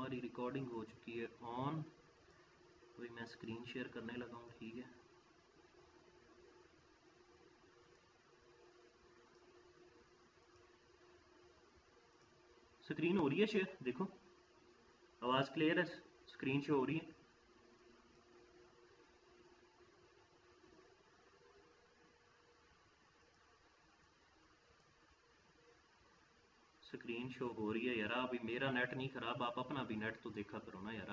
हमारी रिकॉर्डिंग हो चुकी है ऑन। अभी मैं स्क्रीन शेयर करने लगा हूँ, ठीक है। स्क्रीन हो रही है शेयर, देखो आवाज़ क्लियर है, स्क्रीन शो हो रही है। स्क्रीन शो हो रही है यार। अभी मेरा नेट नहीं ख़राब, आप अपना भी नेट तो देखा करो ना यार।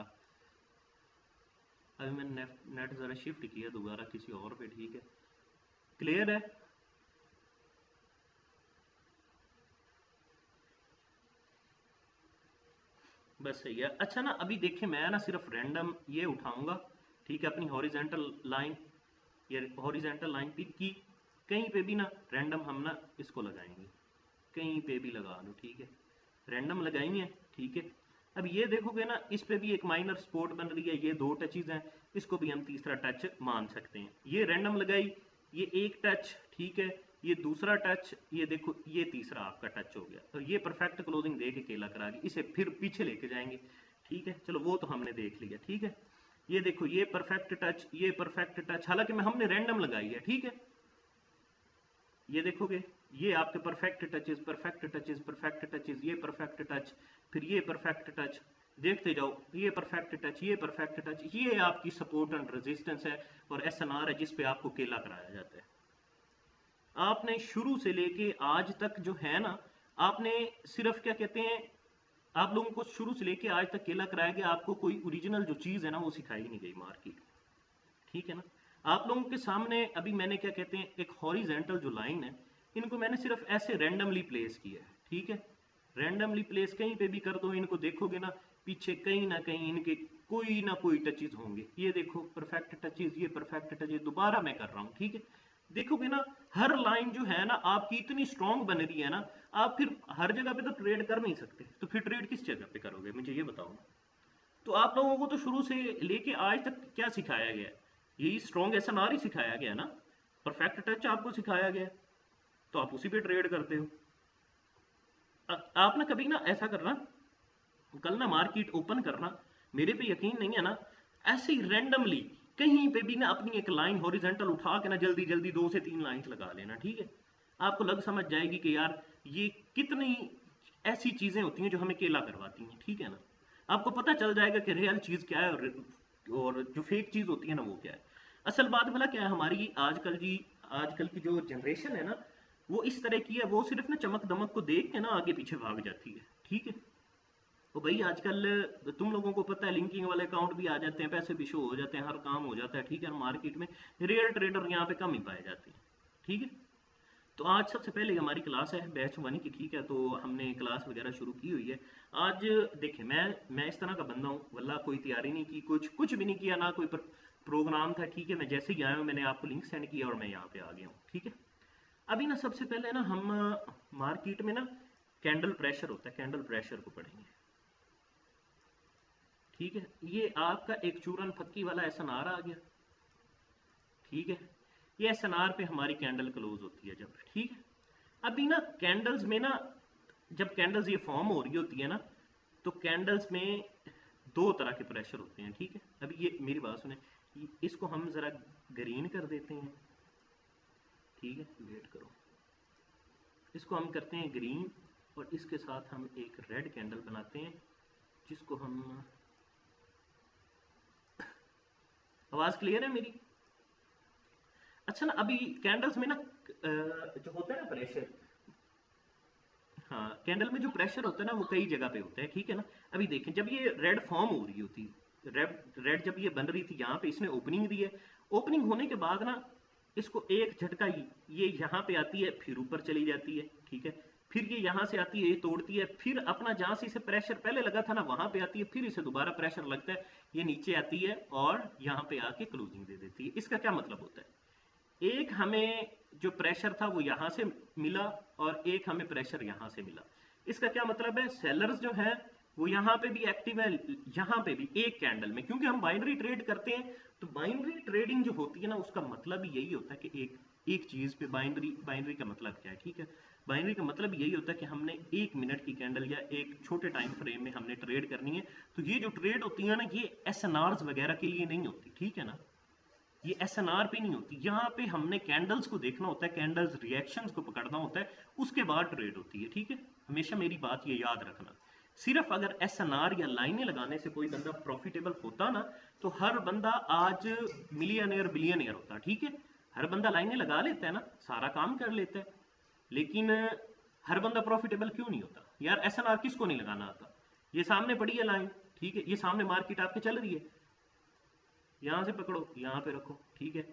अभी मैंने नेट ज़रा शिफ्ट किया दोबारा किसी और पे, ठीक है। क्लियर है? बस सही है। अच्छा ना, अभी देखिए मैं ना सिर्फ रैंडम ये उठाऊंगा, ठीक है, अपनी हॉरिजेंटल लाइन, ये हॉरिजेंटल लाइन पिक की, कहीं पे भी ना रैंडम हम ना इसको लगाएंगे, कहीं पे भी लगा लो, ठीक है, रैंडम लगाएंगे, ठीक है। अब ये देखोगे ना, इस पे भी एक माइनर स्पॉट बन रही है, ये दो टचेज हैं, इसको भी हम तीसरा टच मान सकते हैं। ये रैंडम लगाई, ये एक टच, ठीक है, ये दूसरा टच, ये देखो ये तीसरा आपका टच हो गया, तो ये परफेक्ट क्लोजिंग दे के केला करा दी। इसे फिर पीछे लेके जाएंगे, ठीक है, चलो वो तो हमने देख लिया, ठीक है। ये देखो ये परफेक्ट टच, ये परफेक्ट टच, हालांकि मैं हमने रैंडम लगाई है, ठीक है। ये देखोगे ये आपके perfect touches, perfect touches, perfect touches, ये परफेक्ट टच, फिर ये परफेक्ट टच, देखते जाओ, ये परफेक्ट टच, ये परफेक्ट टच, ये आपकी सपोर्ट एंड रेजिस्टेंस है और एसएनआर है जिस पे आपको केला कराया जाता है। आपने शुरू से लेके आज तक जो है ना, आपने सिर्फ क्या कहते हैं, आप लोगों को शुरू से लेके आज तक केला कराया गया, आपको कोई ओरिजिनल जो चीज़ है ना वो सिखाई नहीं गई मार्केट, ठीक है ना। आप लोगों के सामने अभी मैंने क्या कहते हैं, एक हॉरिजेंटल जो लाइन है, इनको मैंने सिर्फ ऐसे रैंडमली प्लेस किया है, ठीक है। रैंडमली प्लेस कहीं पे भी कर दो, इनको देखोगे ना पीछे कहीं ना कहीं इनके कोई ना कोई टचेज होंगे। ये देखो परफेक्ट टचेज, ये परफेक्ट टचेज, दोबारा मैं कर रहा हूँ, ठीक है। देखोगे ना हर लाइन जो है ना आपकी इतनी स्ट्रांग बन रही है ना, आप फिर हर जगह पे तो ट्रेड कर नहीं सकते, तो फिर ट्रेड किस जगह पे करोगे, मुझे ये बताओ। तो आप लोगों को तो शुरू से लेके आज तक क्या सिखाया गया है, यही स्ट्रॉन्ग एसएनआर ही सिखाया गया ना, परफेक्ट टच आपको सिखाया गया, तो आप उसी पे ट्रेड करते हो। आप ना कभी ना ऐसा करना, कल ना मार्केट ओपन करना, मेरे पे यकीन नहीं है ना, ऐसे ही रैंडमली कहीं पे भी ना अपनी एक लाइन हॉरिजेंटल उठा के ना जल्दी जल्दी 2 से 3 लाइन लगा लेना, ठीक है। आपको लग समझ जाएगी कि यार ये कितनी ऐसी चीजें होती हैं जो हमें केला करवाती हैं, ठीक है ना। आपको पता चल जाएगा कि रियल चीज क्या है और जो फेक चीज होती है ना वो क्या है। असल बात भला क्या है, हमारी आजकल जी, आजकल की जो जनरेशन है ना, वो इस तरह की है, वो सिर्फ ना चमक दमक को देख के ना आगे पीछे भाग जाती है, ठीक है। तो भाई आजकल तुम लोगों को पता है लिंकिंग वाले अकाउंट भी आ जाते हैं, पैसे भी शो हो जाते हैं, हर काम हो जाता है, ठीक है। मार्केट में रियल ट्रेडर यहाँ पे कम ही पाए जाते हैं, ठीक है। तो आज सबसे पहले हमारी क्लास है बैच 1 की, ठीक है। तो हमने क्लास वगैरह शुरू की हुई है आज। देखिए मैं इस तरह का बंदा हूँ, वल्ला कोई तैयारी नहीं की, कुछ कुछ भी नहीं किया, ना कोई प्रोग्राम था, ठीक है। मैं जैसे ही आया हूँ मैंने आपको लिंक सेंड किया और मैं यहाँ पे आ गया हूँ, ठीक है। अभी ना सबसे पहले ना हम मार्केट में ना कैंडल प्रेशर होता है, कैंडल प्रेशर को पढ़ेंगे, ठीक है। ये आपका एक चूरन फक्की वाला एसएनआर आ गया, ठीक है। ये एसएनआर पे हमारी कैंडल क्लोज होती है जब, ठीक है। अभी ना कैंडल्स में ना, जब कैंडल्स ये फॉर्म हो रही होती है ना, तो कैंडल्स में दो तरह के प्रेशर होते हैं, ठीक है। अभी ये मेरी बात सुने, इसको हम जरा ग्रीन कर देते हैं, ठीक है, वेट करो, इसको हम करते हैं ग्रीन और इसके साथ हम एक रेड कैंडल बनाते हैं जिसको हम, आवाज क्लियर है मेरी? अच्छा ना, अभी कैंडल्स में ना जो होता है ना प्रेशर, हाँ कैंडल में जो प्रेशर होता है ना वो कई जगह पे होता है, ठीक है ना। अभी देखें जब ये रेड फॉर्म हो रही होती, रेड रेड जब ये बन रही थी, यहाँ पे इसने ओपनिंग दी है, ओपनिंग होने के बाद ना इसको एक झटका ये यहाँ पे आती है, फिर ऊपर चली जाती है, ठीक है। फिर ये यहाँ से आती है, ये तोड़ती है, फिर अपना जहाँ से इसे प्रेशर पहले लगा था ना वहां पे आती है, फिर इसे दोबारा प्रेशर लगता है, ये नीचे आती है और यहाँ पे आके क्लोजिंग दे देती है। इसका क्या मतलब होता है, एक हमें जो प्रेशर था वो यहां से मिला और एक हमें प्रेशर यहां से मिला। इसका क्या मतलब है, सेलर्स जो है वो यहाँ पे भी एक्टिव है, यहाँ पे भी एक कैंडल में, क्योंकि हम बाइनरी ट्रेड करते हैं। तो बाइनरी ट्रेडिंग जो होती है ना उसका मतलब ही यही होता है कि एक एक चीज पे बाइनरी, बाइनरी का मतलब क्या है, ठीक है। बाइनरी का मतलब यही होता है कि हमने 1 मिनट की कैंडल या एक छोटे टाइम फ्रेम में हमने ट्रेड करनी है। तो ये जो ट्रेड होती है ना, ये एसएनआर्स वगैरह के लिए नहीं होती, ठीक है ना, ये एसएनआर पे नहीं होती। यहाँ पे हमने कैंडल्स को देखना होता है, कैंडल्स रिएक्शंस को पकड़ना होता है, उसके बाद ट्रेड होती है, ठीक है। हमेशा मेरी बात ये याद रखना। सिर्फ अगर एसएनआर या लाइनें लगाने से कोई बंदा प्रॉफिटेबल होता ना, तो हर बंदा आज मिलियनेयर बिलियनियर होता, ठीक है। हर बंदा लाइनें लगा लेता है ना, सारा काम कर लेता है, लेकिन हर बंदा प्रॉफिटेबल क्यों नहीं होता यार? एसएनआर किसको नहीं लगाना आता? ये सामने पड़ी है लाइन, ठीक है, ये सामने मार्केट आपके चल रही है, यहाँ से पकड़ो, यहाँ पे रखो, ठीक है,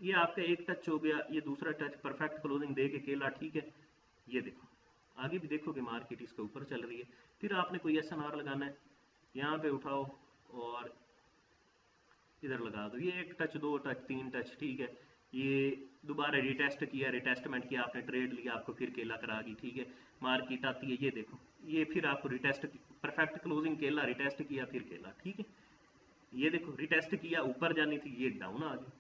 ये आपका एक टच हो गया, ये दूसरा टच परफेक्ट क्लोजिंग दे के केला, ठीक है। ये देखो आगे भी देखो कि मार्केट इसके ऊपर चल रही है, फिर आपने कोई एसएनआर लगाना है, यहाँ पे उठाओ और इधर लगा दो, ये एक टच, दो टच, तीन टच, ठीक है, ये दोबारा रिटेस्ट किया, रिटेस्टमेंट किया, आपने ट्रेड लिया, आपको फिर केला करा दी, ठीक है। मार्केट आती है, ये देखो, ये फिर आपको रिटेस्ट, परफेक्ट क्लोजिंग केला, रिटेस्ट किया, फिर केला, ठीक है। ये देखो रिटेस्ट किया, ऊपर जानी थी, ये डाउन आ गई।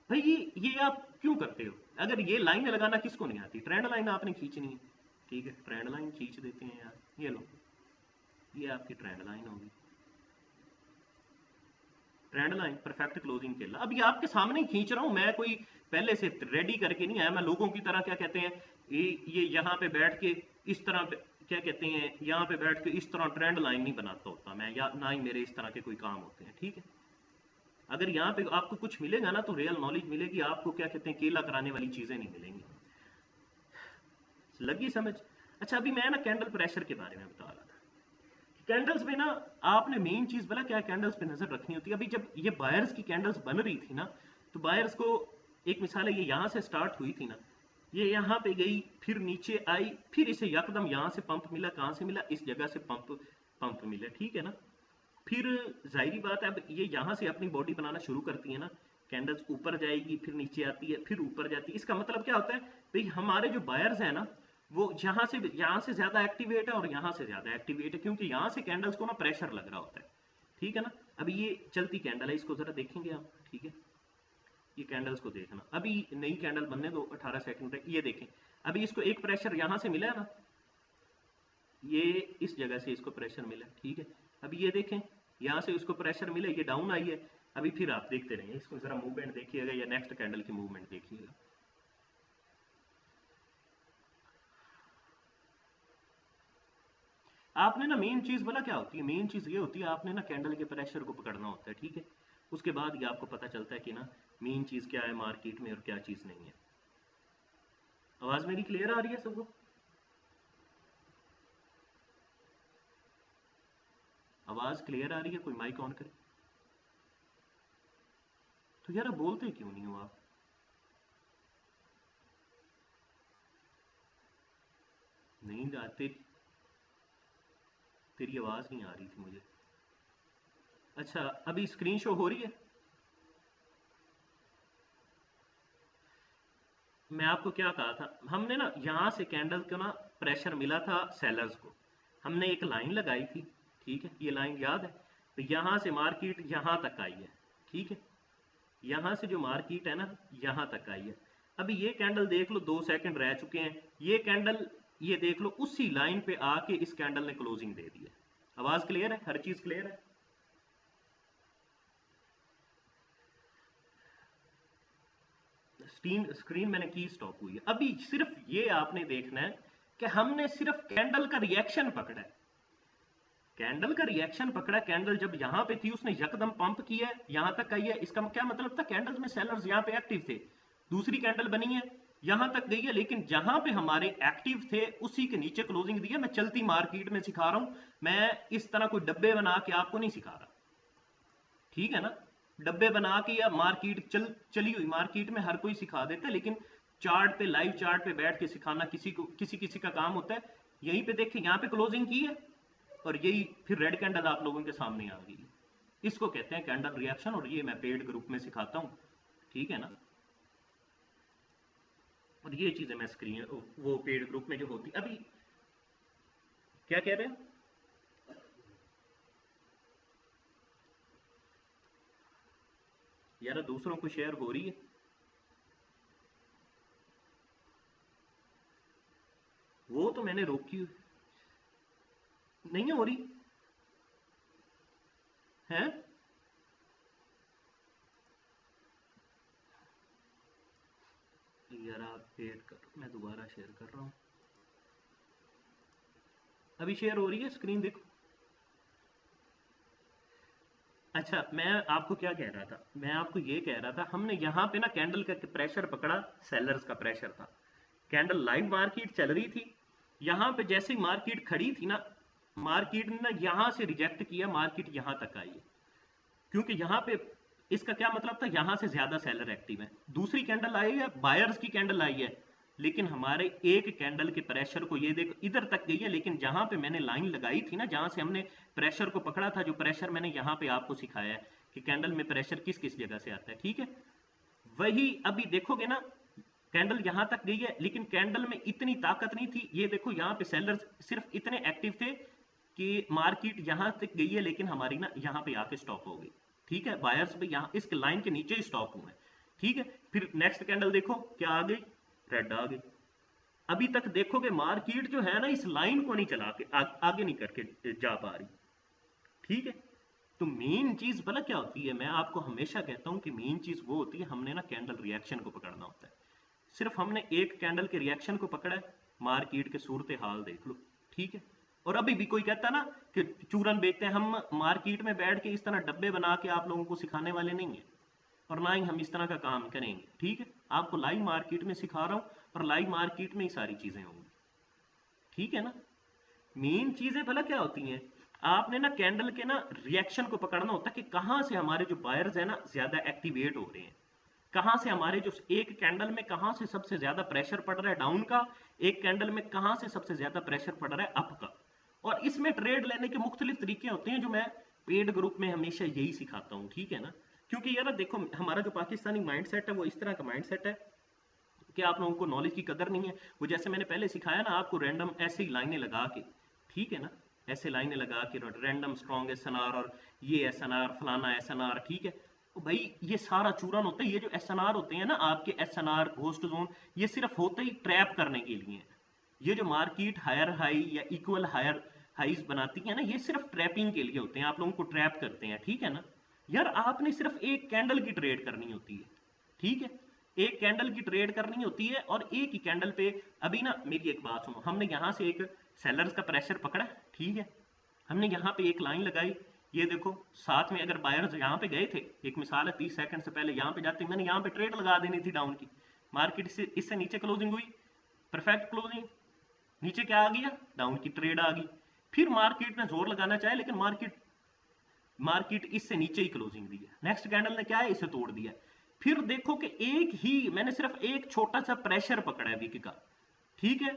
भाई ये आप क्यों करते हो? अगर ये लाइन लगाना किसको नहीं आती? ट्रेंड लाइन आपने खींचनी है, ठीक है, ट्रेंड लाइन खींच देते हैं यार, ये लो, ये आपकी ट्रेंड लाइन होगी, ट्रेंड लाइन परफेक्ट क्लोजिंग के लिए। अब ये आपके सामने ही खींच रहा हूं मैं, कोई पहले से रेडी करके नहीं आया मैं। लोगों की तरह क्या कहते हैं, ये यहाँ पे बैठ के इस तरह पे, क्या कहते हैं, यहाँ पे बैठ के इस तरह ट्रेंड लाइन नहीं बनाता होता मैं, या ना ही मेरे इस तरह के कोई काम होते हैं, ठीक है। अगर यहाँ पे आपको कुछ मिलेगा ना, तो रियल नॉलेज मिलेगी आपको, क्या कहते हैं, केला कराने वाली चीजें नहीं मिलेंगी। लगी समझ? अच्छा अभी मैं ना कैंडल प्रेशर के बारे में बता रहा था। कैंडल्स में ना आपने मेन चीज बोला क्या, कैंडल्स पे नजर रखनी होती है। अभी जब ये बायर्स की कैंडल्स बन रही थी ना, तो बायर्स को एक मिसाल है, ये यहाँ से स्टार्ट हुई थी ना, ये यहाँ पे गई, फिर नीचे आई, फिर इसे यकदम यहाँ से पंप मिला, कहाँ से मिला, इस जगह से पंप पंप मिला, ठीक है ना। फिर जाहिर बात है, अब ये यहाँ से अपनी बॉडी बनाना शुरू करती है ना, कैंडल्स ऊपर जाएगी, फिर नीचे आती है, फिर ऊपर जाती है। इसका मतलब क्या होता है भाई, हमारे जो बायर्स है ना, वो यहाँ से ज्यादा एक्टिवेट है और यहाँ से ज्यादा एक्टिवेट है, क्योंकि यहाँ से कैंडल्स को ना प्रेशर लग रहा होता है, ठीक है ना। अभी ये चलती कैंडल है, इसको जरा देखेंगे आप, ठीक है, ये कैंडल्स को देखना। अभी नई कैंडल बनने दो 18 सेकंड तक, ये देखें, अभी इसको एक प्रेशर यहाँ से मिला है ना, ये इस जगह से इसको प्रेशर मिला, ठीक है। अभी ये देखें, यहाँ से उसको प्रेशर मिला, ये डाउन आई है। अभी फिर आप देखते रहिए इसको, जरा मूवमेंट देखिएगा, या नेक्स्ट कैंडल की मूवमेंट देखिएगा। आपने ना मेन चीज बोला क्या होती है, मेन चीज ये होती है, आपने ना कैंडल के प्रेशर को पकड़ना होता है, ठीक है। उसके बाद ये आपको पता चलता है कि ना मेन चीज क्या है मार्केट में और क्या चीज नहीं है। आवाज मेरी क्लियर आ रही है सबको? आवाज क्लियर आ रही है? कोई माइक ऑन करे तो यार, बोलते क्यों नहीं हो आप? नहीं आते, तेरी आवाज नहीं आ रही थी मुझे। अच्छा अभी स्क्रीन शो हो रही है? मैं आपको क्या कहा था, हमने ना यहाँ से कैंडल को ना प्रेशर मिला था सेलर्स को, हमने एक लाइन लगाई थी, ठीक है, ये लाइन याद है। तो यहाँ से मार्केट यहाँ तक आई है, ठीक है, यहाँ से जो मार्केट है ना, यहाँ तक आई है। अभी ये कैंडल देख लो, 2 सेकंड रह चुके हैं, ये कैंडल, ये देख लो, उसी लाइन पे आके इस कैंडल ने क्लोजिंग दे दी है। आवाज क्लियर है? हर चीज क्लियर है? स्क्रीन मैंने की स्टॉप हुई है। अभी सिर्फ ये आपने देखना है कि हमने सिर्फ कैंडल का रिएक्शन पकड़ा है, कैंडल का रिएक्शन पकड़ा। कैंडल जब यहां पे थी, उसने यकदम पंप किया, यहां तक आई है, इसका क्या मतलब था, कैंडल्स में सेलर्स यहां पे एक्टिव थे। दूसरी कैंडल बनी है, यहां तक गई है, लेकिन जहां पे हमारे एक्टिव थे उसी के नीचे क्लोजिंग दी है। मैं चलती मार्केट में सिखा रहा हूं, मैं इस तरह कोई डब्बे बना के आपको नहीं सिखा रहा, ठीक है ना। डब्बे बना के या मार्केट चली हुई मार्केट में हर कोई सिखा देता है, लेकिन चार्ट पे, लाइव चार्ट पे बैठ के सिखाना किसी को, किसी किसी का काम होता है। यहीं पे देखिए, यहाँ पे क्लोजिंग की है और यही फिर रेड कैंडल आप लोगों के सामने आ गई। इसको कहते हैं कैंडल रिएक्शन, और ये मैं पेड ग्रुप में सिखाता हूँ, ठीक है ना। और ये चीजें मैं स्क्रीन, वो पेड ग्रुप में जो होती, अभी क्या कह रहे हैं? यार दूसरों को शेयर हो रही है? तो मैंने रोकी नहीं हो रही है। यार आप वेट करो, मैं दोबारा शेयर कर रहा हूँ। अभी शेयर हो रही है स्क्रीन, देखो। अच्छा, मैं आपको क्या कह रहा था, मैं आपको ये कह रहा था, हमने यहाँ पे ना कैंडल का प्रेशर पकड़ा, सेलर्स का प्रेशर था। कैंडल लाइव मार्केट चल रही थी, यहाँ पे जैसे ही मार्केट खड़ी थी ना, मार्केट ने ना यहाँ से रिजेक्ट किया, मार्केट यहाँ तक आई है। क्योंकि यहाँ पे इसका क्या मतलब था, यहाँ से ज्यादा सेलर एक्टिव है। दूसरी कैंडल आई है, बायर्स की कैंडल आई है, लेकिन हमारे एक कैंडल के प्रेशर को ये देखो इधर तक गई है, लेकिन जहां पे मैंने लाइन लगाई थी ना, जहां से हमने प्रेशर को पकड़ा था, जो प्रेशर मैंने यहाँ पे आपको सिखाया है कि कैंडल में प्रेशर किस किस जगह से आता है, ठीक है, वही अभी देखोगे ना, कैंडल यहां तक गई है, लेकिन कैंडल में इतनी ताकत नहीं थी। ये देखो यहाँ पे सेलर्स सिर्फ इतने एक्टिव थे कि मार्केट यहां तक गई है, लेकिन हमारी ना यहाँ पे आके स्टॉप हो गई, ठीक है। बायर्स पे यहाँ इस लाइन के नीचे ही स्टॉप हुए, ठीक है। फिर नेक्स्ट कैंडल देखो क्या आ गई, रेड आ गई। अभी तक देखोगे मार्केट जो है ना, इस लाइन को नहीं चला के आगे नहीं करके जा पा रही, ठीक है। तो मेन चीज भला क्या होती है, मैं आपको हमेशा कहता हूं कि मेन चीज वो होती है, हमने ना कैंडल रिएक्शन को पकड़ना होता है। सिर्फ हमने एक कैंडल के रिएक्शन को पकड़ा है, मार्केट के सूरत हाल देख लो, ठीक है। और अभी भी कोई कहता ना कि चूरन बेचते हैं, हम मार्केट में बैठ के इस तरह डब्बे बना के आप लोगों को सिखाने वाले नहीं है, और ना ही हम इस तरह का काम करेंगे, ठीक है। आपको लाइव मार्केट में सिखा रहा हूं, और लाइव मार्केट में ही सारी चीजें होंगी, ठीक है ना। मेन चीजें भला क्या होती हैं, आपने ना कैंडल के ना रिएक्शन को पकड़ना होता है कि कहां से हमारे जो बायर्स है ना ज्यादा एक्टिवेट हो रहे हैं, कहां से हमारे जो एक कैंडल में कहां से सबसे ज्यादा प्रेशर पड़ रहा है डाउन का, एक कैंडल में कहां से सबसे ज्यादा प्रेशर पड़ रहा है अप का। और इसमें ट्रेड लेने के मुख्तलिफ तरीके होते हैं, जो मैं पेड ग्रुप में हमेशा यही सिखाता हूँ, ठीक है ना। क्योंकि यार देखो, हमारा जो पाकिस्तानी माइंडसेट है वो इस तरह का माइंडसेट है कि आप लोगों को नॉलेज की कदर नहीं है। वो जैसे मैंने पहले सिखाया ना आपको, रैंडम ऐसे ही लाइनें लगा के, ठीक है ना, ऐसे लाइनें लगा के रैंडम स्ट्रॉन्ग एसएनआर और ये एसएनआर फलाना एसएनआर, ठीक है। तो भाई ये सारा चूरन होता है। ये जो एसएनआर होते हैं ना आपके, एसएनआर घोस्ट जोन, ये सिर्फ होते ही ट्रैप करने के लिए है। ये जो मार्केट हायर हाई या इक्वल हायर हाइज बनाती है ना, ये सिर्फ ट्रैपिंग के लिए होते हैं, आप लोगों को ट्रैप करते हैं, ठीक है ना। यार आपने सिर्फ एक कैंडल की ट्रेड करनी होती है, ठीक है, एक कैंडल की ट्रेड करनी होती है, और एक ही कैंडल पे। अभी ना मेरी एक बात सुनो, हमने यहाँ से एक सेलर्स का प्रेशर पकड़ा, ठीक है, हमने यहाँ पे एक लाइन लगाई, ये देखो साथ में अगर बायर्स यहाँ पे गए थे, एक मिसाल है 30 सेकंड से पहले यहाँ पे जाते, मैंने यहाँ पे ट्रेड लगा देनी थी डाउन की, मार्केट से इससे नीचे क्लोजिंग हुई, परफेक्ट क्लोजिंग, नीचे क्या आ गया, डाउन की ट्रेड आ गई। फिर मार्केट ने जोर लगाना चाहे, लेकिन मार्केट मार्केट इससे नीचे ही क्लोजिंग दी है, नेक्स्ट कैंडल ने क्या है, इसे तोड़ दिया। फिर देखो कि एक ही मैंने सिर्फ एक छोटा सा प्रेशर पकड़ा है विक का, ठीक है,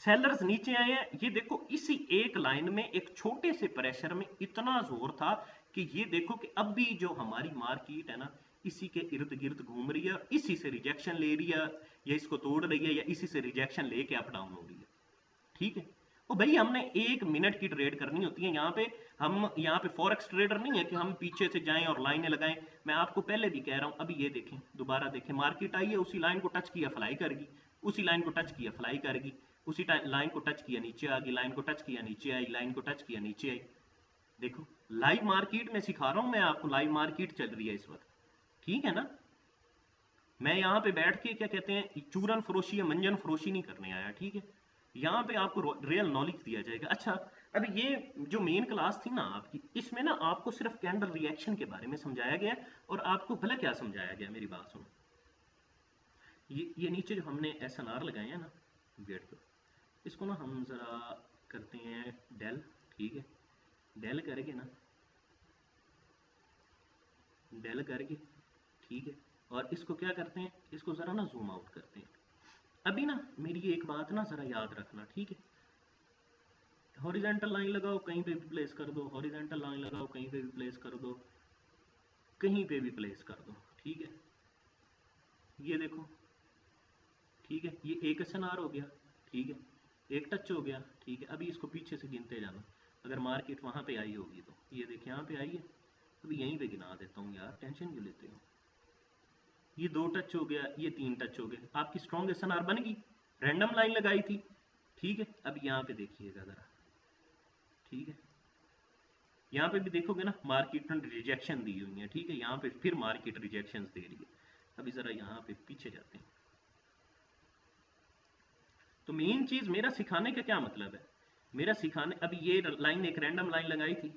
सेलर्स नीचे आए हैं, ये देखो इसी एक लाइन में एक छोटे से प्रेशर में इतना जोर था कि ये देखो कि अब भी जो हमारी मार्केट है ना, इसी के इर्द गिर्द घूम रही है, और इसी से रिजेक्शन ले रही है, या इसको तोड़ रही है, या इसी से रिजेक्शन लेके अप डाउन हो रही है, ठीक है। ओ भाई हमने 1 मिनट की ट्रेड करनी होती है यहाँ पे। हम यहाँ पे फॉरेक्स ट्रेडर नहीं है कि हम पीछे से जाएं और लाइनें लगाएं। मैं आपको पहले भी कह रहा हूँ, अभी ये देखें, दोबारा देखें, मार्केट आई है, उसी लाइन को टच किया फ्लाई करेगी, उसी लाइन को टच किया फ्लाई करेगी, उसी लाइन को टच किया नीचे आ गई, लाइन को टच किया नीचे आई, लाइन को टच किया नीचे आई। देखो लाइव मार्केट में सिखा रहा हूँ मैं आपको, लाइव मार्केट चल रही है इस वक्त, ठीक है ना। मैं यहाँ पे बैठ के क्या कहते हैं चूरन फरोशी या मंजन फरोशी नहीं करने आया, ठीक है। यहाँ पे आपको रियल नॉलेज दिया जाएगा। अच्छा, अभी ये जो मेन क्लास थी ना आपकी, इसमें ना आपको सिर्फ कैंडल रिएक्शन के बारे में समझाया गया, और आपको भला क्या समझाया गया, मेरी बात सुनो। ये नीचे जो हमने एसएनआर लगाए हैं ना, वेट करो, इसको ना हम जरा करते हैं डेल, ठीक है, डेल करके ना, डेल करके, ठीक है, और इसको क्या करते हैं, इसको जरा ना जूम आउट करते हैं। अभी ना मेरी एक बात ना जरा याद रखना, ठीक है, हॉरिजेंटल लाइन लगाओ कहीं पे भी प्लेस कर दो, हॉरिजेंटल लाइन लगाओ कहीं पे भी प्लेस कर दो, कहीं पे भी प्लेस कर दो, ठीक है। ये देखो, ठीक है, ये एक एसएनआर हो गया, ठीक है, एक टच हो गया, ठीक है। अभी इसको पीछे से गिनते जाना, अगर मार्केट वहां पे आई होगी तो ये देखिए यहाँ पे आई है, अभी यहीं पे गिना देता हूँ यार, टेंशन क्यों लेते हो। ये 2 टच हो गया, ये 3 टच हो गए, आपकी स्ट्रॉन्ग एसएनआर बन गई। रैंडम लाइन लगाई थी, ठीक है, अब यहाँ पे देखिएगा ज़रा। ठीक है, यहाँ पे भी देखोगे ना मार्केट ने रिजेक्शन दी हुई है। ठीक है, यहाँ पे फिर मार्केट रिजेक्शन दे रही है। अभी ज़रा यहाँ पे पीछे जाते हैं। तो मेन चीज़ मेरा सिखाने का क्या मतलब है, मेरा सिखाने, अभी ये लाइन एक रैंडम लाइन लगाई थी,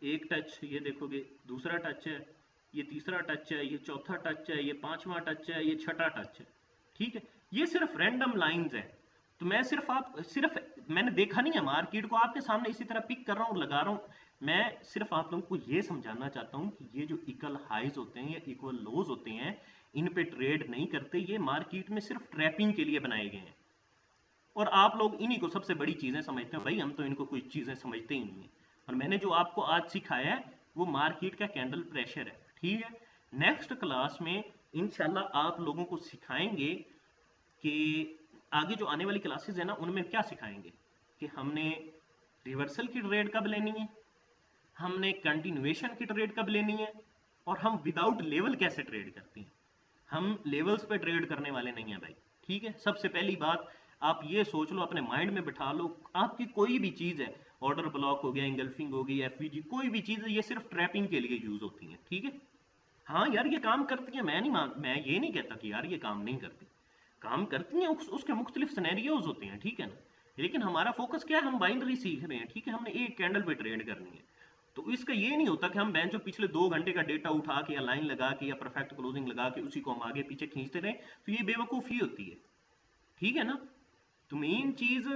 एक टच ये देखोगे, दूसरा टच है, ये तीसरा टच है, ये चौथा टच है, ये पांचवा टच है, ये छठा टच है। ठीक है, ये सिर्फ रैंडम लाइंस है। तो मैं सिर्फ मैंने देखा नहीं है मार्केट को, आपके सामने इसी तरह पिक कर रहा हूँ और लगा रहा हूँ। मैं सिर्फ आप लोगों को ये समझाना चाहता हूँ कि ये जो इक्वल हाइज होते हैं या इक्वल लोज होते हैं, इन पे ट्रेड नहीं करते, ये मार्केट में सिर्फ ट्रैपिंग के लिए बनाए गए हैं। और आप लोग इन्हीं को सबसे बड़ी चीज़ें समझते हैं। भाई हम तो इनको कोई चीज़ें समझते ही नहीं है। और मैंने जो आपको आज सिखाया है वो मार्केट का कैंडल प्रेशर है। ठीक है, नेक्स्ट क्लास में इंशाल्लाह आप लोगों को सिखाएंगे कि आगे जो आने वाली क्लासेस है ना उनमें क्या सिखाएंगे कि हमने रिवर्सल की ट्रेड कब लेनी है, हमने कंटिन्यूएशन की ट्रेड कब लेनी है, और हम विदाउट लेवल कैसे ट्रेड करते हैं। हम लेवल्स पे ट्रेड करने वाले नहीं हैं भाई। ठीक है, सबसे पहली बात आप ये सोच लो, अपने माइंड में बिठा लो, आपकी कोई भी चीज़ है, ऑर्डर ब्लॉक हो गया, इंगल्फिंग हो गई, एफवीजी, कोई भी चीज़ है, ये सिर्फ ट्रैपिंग के लिए यूज होती है। ठीक है, हाँ यार ये काम करती है, मैं ये नहीं कहता कि यार ये काम नहीं करती, काम करती हैं, उसके मुख्तलिफ सिनेरियोज होते हैं। ठीक है ना, लेकिन हमारा फोकस क्या है, हम बाइनरी सीख रहे हैं। ठीक है, हमने एक कैंडल पे ट्रेड करनी है। तो इसका ये नहीं होता कि हम बेंच जो पिछले 2 घंटे का डेटा उठा के या लाइन लगा के या परफेक्ट क्लोजिंग लगा के उसी को हम आगे पीछे खींचते रहे, तो ये बेवकूफ़ी होती है। ठीक है ना, तो मेन चीज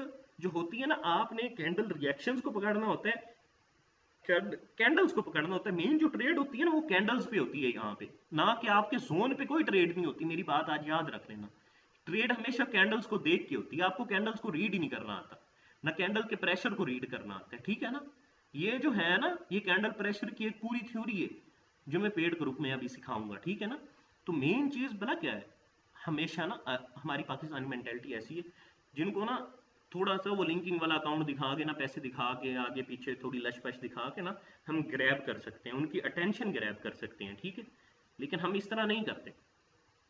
जो होती है ना, आपने कैंडल रिएक्शंस को पकड़ना होता है, कैंडल्स को पकड़ना होता है। मेन जो ट्रेड होती है ना वो कैंडल्स पे होती है यहाँ पे, ना कि आपके जोन पे कोई ट्रेड नहीं होती। मेरी बात आज याद रख लेना, ट्रेड हमेशा कैंडल्स को देख के होती है। आपको कैंडल्स को रीड ही नहीं करना आता, ना कैंडल के प्रेशर को रीड करना आता है। ठीक है ना, ये जो है ना, ये कैंडल प्रेशर की एक पूरी थ्योरी है जो मैं पेड ग्रुप में अभी सिखाऊंगा। ठीक है ना, तो मेन चीज बना क्या है, हमेशा ना हमारी पाकिस्तानी मेंटेलिटी ऐसी है, जिनको ना थोड़ा सा वो लिंकिंग वाला अकाउंट दिखा के ना, पैसे दिखा के आगे पीछे थोड़ी लश पश दिखा के ना हम ग्रैब कर सकते हैं, उनकी अटेंशन ग्रैब कर सकते हैं। ठीक है, लेकिन हम इस तरह नहीं करते,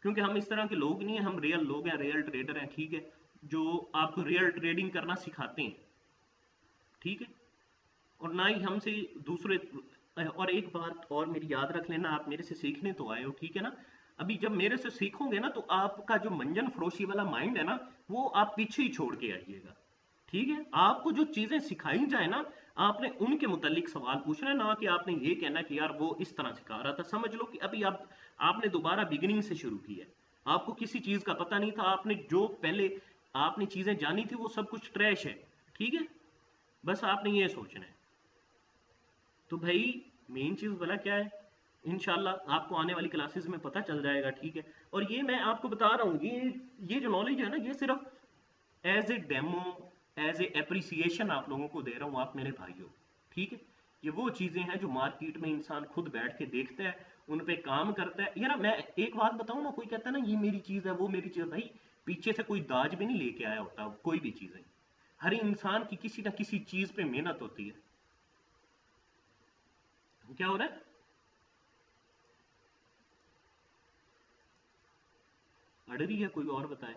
क्योंकि हम इस तरह के लोग नहीं हैं, हम रियल लोग हैं, रियल ट्रेडर हैं। ठीक है, जो आपको रियल ट्रेडिंग करना सिखाते हैं। ठीक है, और ना ही हमसे दूसरे। और एक बात और मेरी याद रख लेना, आप मेरे से सीखने तो आए हो। ठीक है ना, अभी जब मेरे से सीखोगे ना तो आपका जो मंजन फरोशी वाला माइंड है ना, वो आप पीछे ही छोड़ के आइएगा। ठीक है, आपको जो चीजें सिखाई जाए ना, आपने उनके मुतालिक सवाल पूछना है, ना कि आपने ये कहना कि यार वो इस तरह सिखा रहा था। समझ लो कि अभी आपने दोबारा बिगिनिंग से शुरू किया है, आपको किसी चीज का पता नहीं था, आपने जो पहले आपने चीजें जानी थी वो सब कुछ ट्रैश है। ठीक है, बस आपने ये सोचना है। तो भाई मेन चीज़ भला क्या है, इंशाल्लाह आपको आने वाली क्लासेस में पता चल जाएगा। ठीक है, और ये मैं आपको बता रहा हूँ, ये जो नॉलेज है ना, ये सिर्फ as a demo, as a appreciation आप लोगों को दे रहा हूँ, आप मेरे भाइयों। ठीक है, ये वो चीज़ें हैं जो मार्केट में इंसान खुद बैठ के देखता है, उन पे काम करता है। यार मैं एक बात बताऊँ ना, कोई कहता है ना ये मेरी चीज़ है वो मेरी चीज़ है, भाई पीछे से कोई दाज भी नहीं लेके आया होता कोई भी चीज़ें। हर इंसान की किसी ना किसी चीज़ पे मेहनत होती है। क्या हो रहा है, अड़ रही है, कोई और बताए।